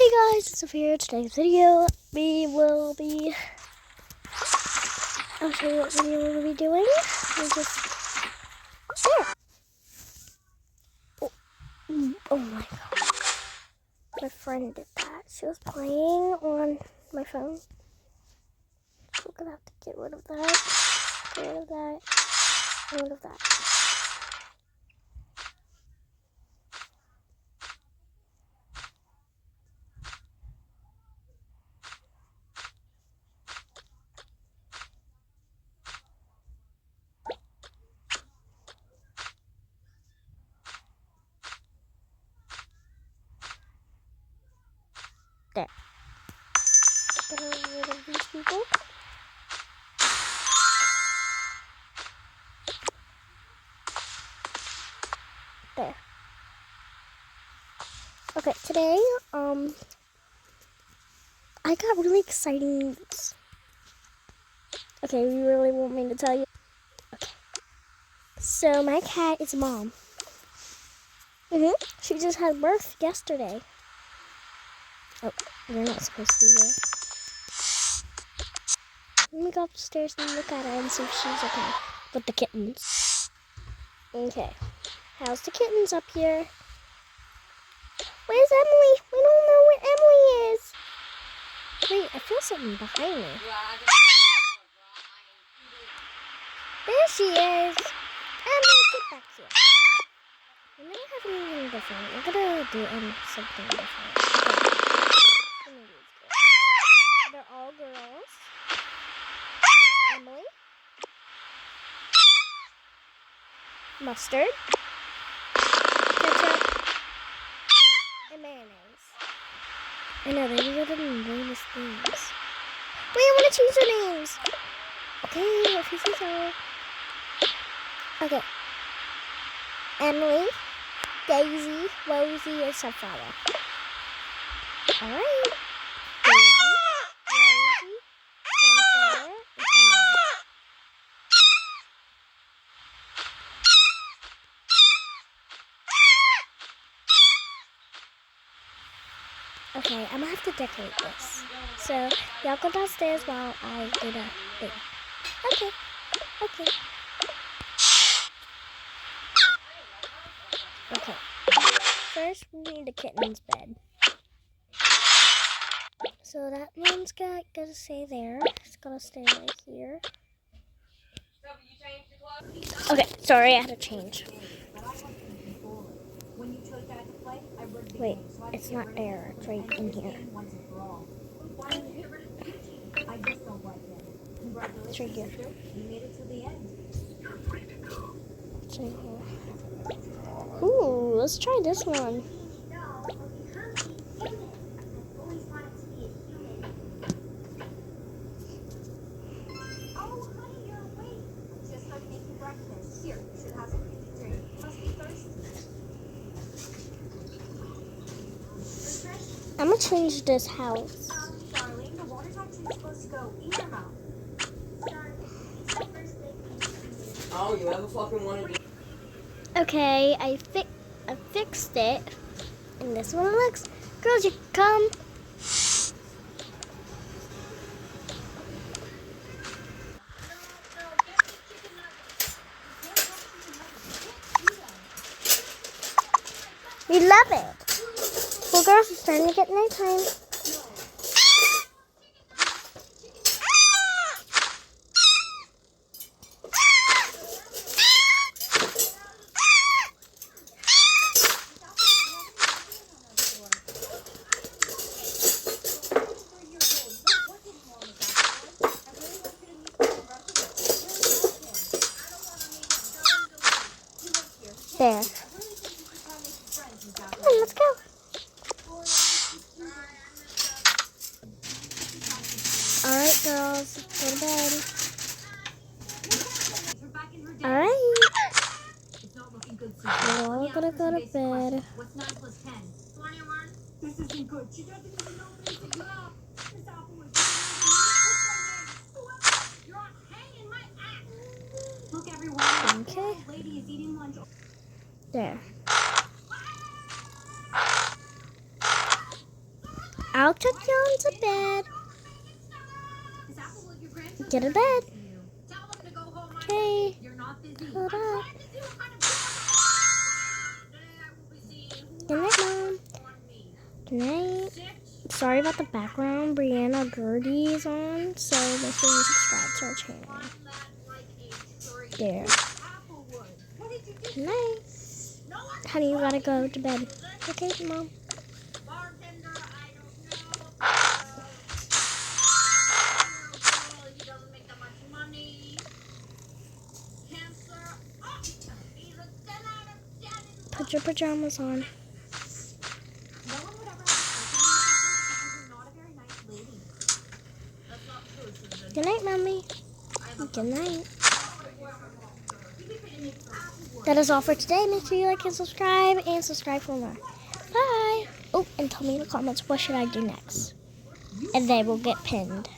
Hey guys, it's Sophia. Today's video, I'll show you what video we'll be doing. Oh my god. My friend did that. She was playing on my phone. We're gonna have to get rid of that. Get rid of that. Get rid of that. There. Get rid of these people. There. Okay, today, I got really exciting news. Okay, you really want me to tell you? Okay. So my cat is a mom. She just had birth yesterday. Oh, you're not supposed to be here. Let me go upstairs and look at her and see if she's okay with the kittens. Okay. How's the kittens up here? Where's Emily? We don't know where Emily is. Wait, I feel something behind me. There she is. Emily, get back here. We're not having anything different. We're gonna do something different. Okay. They're all girls. Emily. Mustard. Ketchup. And mayonnaise. I know, they really didn't name these names. Wait, I want to change their names. Okay, if you say so. Okay. Emily, Daisy, Rosie, and Sapphire. Alright. Daisy, Rosie, Sapphire, and Emily. Okay, I'm gonna have to decorate this. So, y'all go downstairs while I do the thing. Okay. Okay. Okay. First, we need the kitten's bed. So that one's gotta stay there. It's gonna stay right here. Okay, sorry, I had to change. Wait, it's not there. It's right in here. It's right here. It's right here. Ooh, let's try this one. I'm gonna change this house. Darling, the water's actually supposed to go in your mouth. Oh, you ever fucking wanted to... Okay, I fixed it. And this one looks. Girls, you come. We love it. Well, girls, it's starting to get nighttime. There. Come on, let's go. Alright, girls, go to bed. Alright. We're all gonna go to bed. What's 9 plus 10? 21. This isn't good. She doesn't even know basic math. This apple was You're hanging my ass. Look, everyone. Okay. The lady is eating lunch. There. I'll tuck you into bed. Is Apple what your grandchildren Get to are bed. to you? Tell them to go home. Okay. You're not busy. Hold I'm up. trying to see what kind of today I will be seeing who Good night, Mom. on me. Good night. 6 Sorry about the background. Brianna Gertie's on, so make sure you subscribe to our channel. Climb that like a tree. There. Applewood. What did you do? Good night. No one Honey, you gotta go to bed. Okay, Mom? bartender, I don't know. He doesn't make that much money. Cancer. Oh, he's a 10 out of 10 in Put your pajamas on. no one would ever have because you're not a very nice lady. That's not true, Susan. Good night, Mommy. Good night. That is all for today. Make sure you like and subscribe for more. Bye. Oh, and tell me in the comments what should I do next. And they will get pinned.